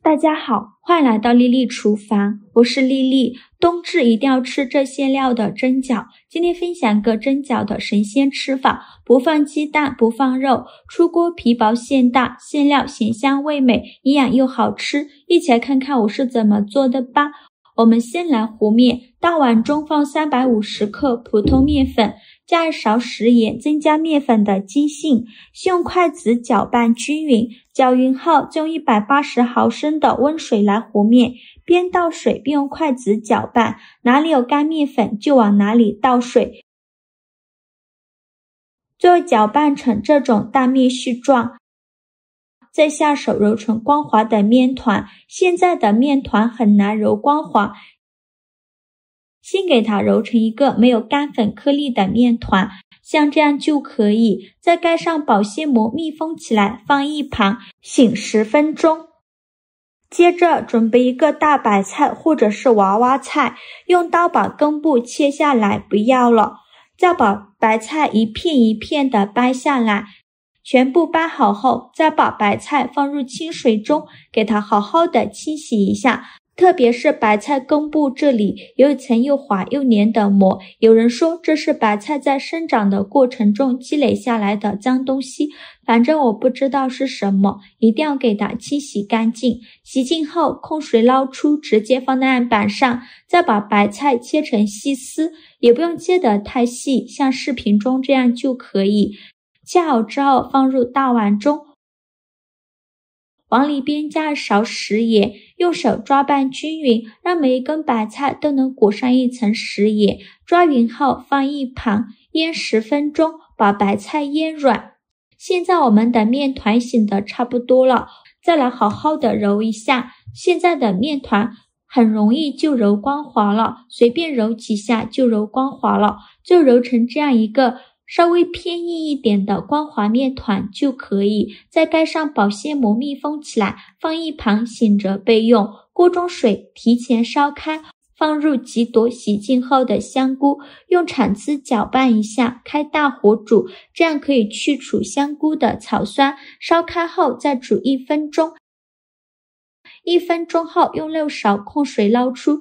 大家好，欢迎来到丽丽厨房，我是丽丽。冬至一定要吃这些料的蒸饺。今天分享个蒸饺的神仙吃法，不放鸡蛋，不放肉，出锅皮薄馅大，馅料咸香味美，营养又好吃。一起来看看我是怎么做的吧。我们先来和面，大碗中放350克普通面粉，加1勺食盐，增加面粉的筋性，先用筷子搅拌均匀，搅匀后再用180毫升的温水来和面，边倒水边用筷子搅拌，哪里有干面粉就往哪里倒水，最后搅拌成这种大面絮状，再下手揉成光滑的面团。现在的面团很难揉光滑，先给它揉成一个没有干粉颗粒的面团，像这样就可以。再盖上保鲜膜密封起来，放一旁醒10分钟。接着准备一个大白菜或者是娃娃菜，用刀把根部切下来，不要了。再把白菜一片一片的掰下来，全部掰好后，再把白菜放入清水中，给它好好的清洗一下。特别是白菜根部这里有一层又滑又黏的膜，有人说这是白菜在生长的过程中积累下来的脏东西，反正我不知道是什么，一定要给它清洗干净。洗净后控水捞出，直接放在案板上，再把白菜切成细丝，也不用切得太细，像视频中这样就可以。切好之后放入大碗中，往里边加1勺食盐，用手抓拌均匀，让每一根白菜都能裹上一层食盐。抓匀后放一旁，腌10分钟，把白菜腌软。现在我们的面团醒得差不多了，再来好好的揉一下。现在的面团很容易就揉光滑了，随便揉几下就揉光滑了，就揉成这样一个稍微偏硬一点的光滑面团就可以。再盖上保鲜膜密封起来，放一旁醒着备用。锅中水提前烧开，放入几朵洗净后的香菇，用铲子搅拌一下，开大火煮，这样可以去除香菇的草酸。烧开后再煮1分钟，1分钟后用6勺控水捞出，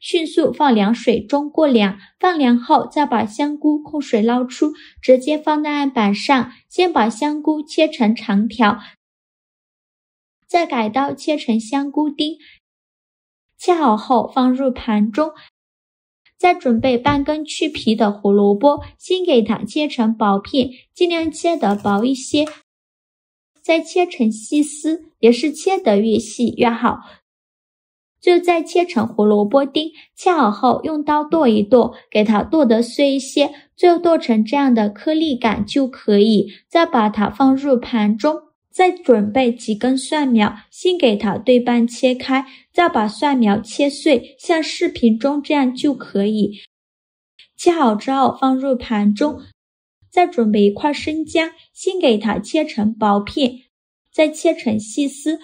迅速放凉水中过凉，放凉后再把香菇控水捞出，直接放在案板上，先把香菇切成长条，再改刀切成香菇丁，切好后放入盘中。再准备半根去皮的胡萝卜，先给它切成薄片，尽量切得薄一些，再切成细丝，也是切得越细越好。就再切成胡萝卜丁，切好后用刀剁一剁，给它剁得碎一些，最后剁成这样的颗粒感就可以。再把它放入盘中，再准备几根蒜苗，先给它对半切开，再把蒜苗切碎，像视频中这样就可以。切好之后放入盘中，再准备一块生姜，先给它切成薄片，再切成细丝，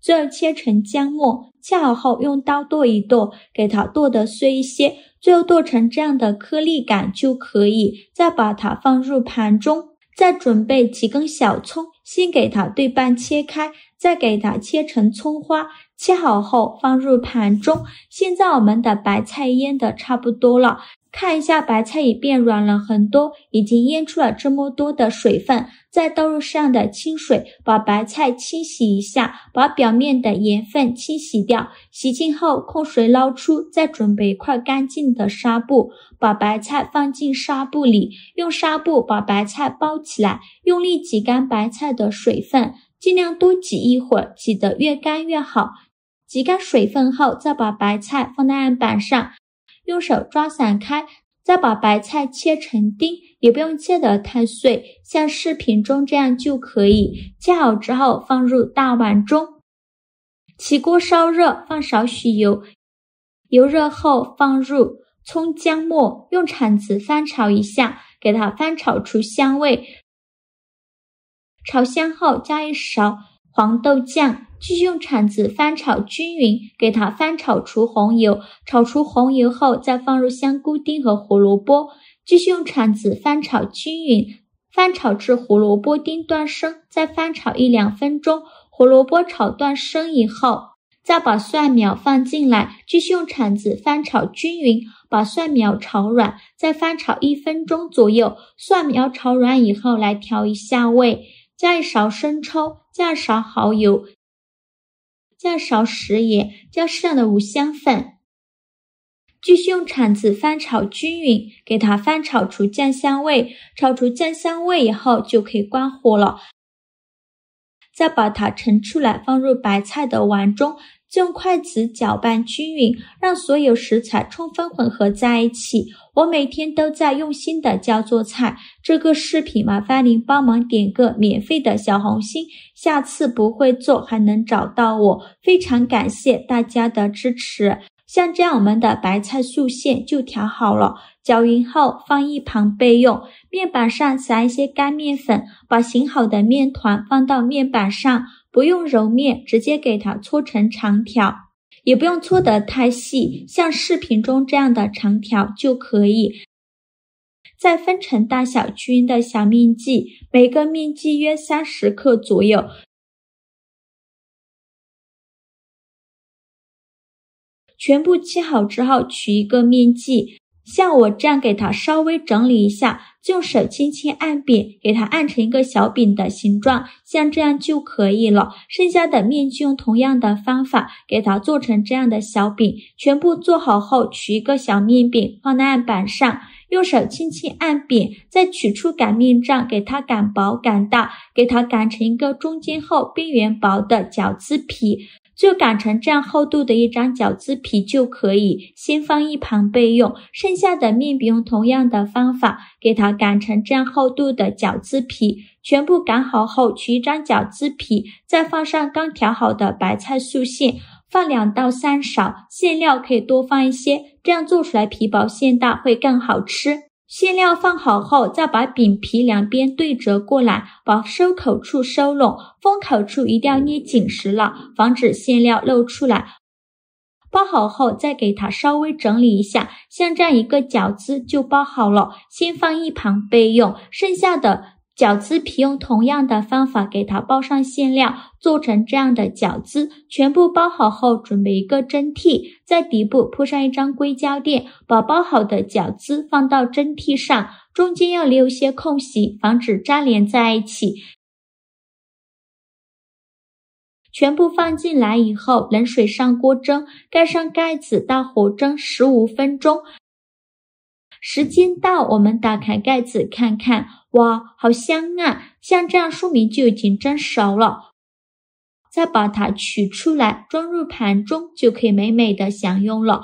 最后切成姜末，切好后用刀剁一剁，给它剁得碎一些，最后剁成这样的颗粒感就可以。再把它放入盘中，再准备几根小葱，先给它对半切开，再给它切成葱花，切好后放入盘中。现在我们的白菜腌得差不多了，看一下白菜也变软了很多，已经腌出了这么多的水分。再倒入适量的清水，把白菜清洗一下，把表面的盐分清洗掉。洗净后控水捞出，再准备一块干净的纱布，把白菜放进纱布里，用纱布把白菜包起来，用力挤干白菜的水分，尽量多挤一会儿，挤得越干越好。挤干水分后，再把白菜放在案板上，用手抓散开，再把白菜切成丁，也不用切得太碎，像视频中这样就可以。切好之后放入大碗中，起锅烧热，放少许油，油热后放入葱姜末，用铲子翻炒一下，给它翻炒出香味。炒香后加1勺黄豆酱，继续用铲子翻炒均匀，给它翻炒出红油。炒出红油后，再放入香菇丁和胡萝卜，继续用铲子翻炒均匀，翻炒至胡萝卜丁断生，再翻炒1-2分钟。胡萝卜炒断生以后，再把蒜苗放进来，继续用铲子翻炒均匀，把蒜苗炒软，再翻炒1分钟左右。蒜苗炒软以后，来调一下味，加1勺生抽，加1勺蚝油，加1勺食盐，加适量的五香粉。继续用铲子翻炒均匀，给它翻炒出酱香味。炒出酱香味以后，就可以关火了。再把它盛出来，放入白菜的碗中，用筷子搅拌均匀，让所有食材充分混合在一起。我每天都在用心的教做菜，这个视频麻烦您帮忙点个免费的小红心，下次不会做还能找到我，非常感谢大家的支持。像这样我们的白菜素馅就调好了，搅匀后放一旁备用。面板上撒一些干面粉，把醒好的面团放到面板上，不用揉面，直接给它搓成长条，也不用搓得太细，像视频中这样的长条就可以。再分成大小均匀的小面剂，每个面剂约30克左右。全部切好之后，取一个面剂，像我这样给它稍微整理一下，用手轻轻按扁，给它按成一个小饼的形状，像这样就可以了。剩下的面剂用同样的方法给它做成这样的小饼。全部做好后，取一个小面饼放在案板上，用手轻轻按扁，再取出擀面杖，给它擀薄擀大，给它擀成一个中间厚边缘薄的饺子皮。就擀成这样厚度的一张饺子皮就可以，先放一旁备用。剩下的面饼用同样的方法给它擀成这样厚度的饺子皮。全部擀好后，取一张饺子皮，再放上刚调好的白菜素馅，放2到3勺，馅料可以多放一些，这样做出来皮薄馅大会更好吃。馅料放好后，再把饼皮两边对折过来，把收口处收拢，封口处一定要捏紧实了，防止馅料漏出来。包好后，再给它稍微整理一下，像这样一个饺子就包好了，先放一旁备用。剩下的饺子皮用同样的方法给它包上馅料，做成这样的饺子。全部包好后，准备一个蒸屉，在底部铺上一张硅胶垫，把包好的饺子放到蒸屉上，中间要留一些空隙，防止粘连在一起。全部放进来以后，冷水上锅蒸，盖上盖子，大火蒸15分钟。时间到，我们打开盖子看看，哇，好香啊！像这样说明就已经蒸熟了。再把它取出来，装入盘中，就可以美美的享用了。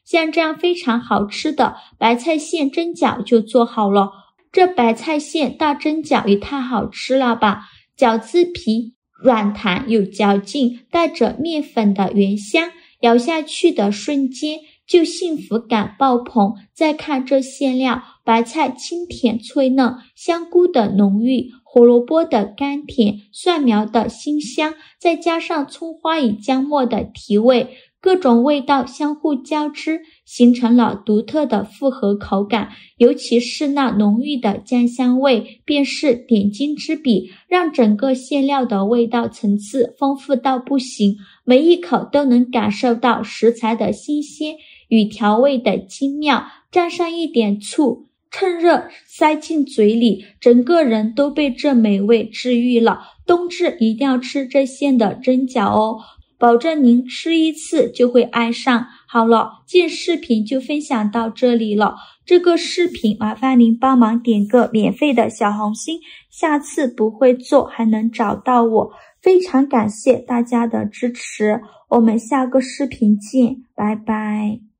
像这样非常好吃的白菜馅蒸饺就做好了。这白菜馅大蒸饺也太好吃了吧！饺子皮软弹有嚼劲，带着面粉的原香，咬下去的瞬间就幸福感爆棚。再看这馅料，白菜清甜脆嫩，香菇的浓郁，胡萝卜的甘甜，蒜苗的辛香，再加上葱花与姜末的提味，各种味道相互交织，形成了独特的复合口感。尤其是那浓郁的酱香味，便是点睛之笔，让整个馅料的味道层次丰富到不行，每一口都能感受到食材的新鲜与调味的精妙。蘸上一点醋，趁热塞进嘴里，整个人都被这美味治愈了。冬至一定要吃这馅的蒸饺哦，保证您吃一次就会爱上。好了，今日视频就分享到这里了。这个视频麻烦您帮忙点个免费的小红心，下次不会做还能找到我。非常感谢大家的支持，我们下个视频见，拜拜。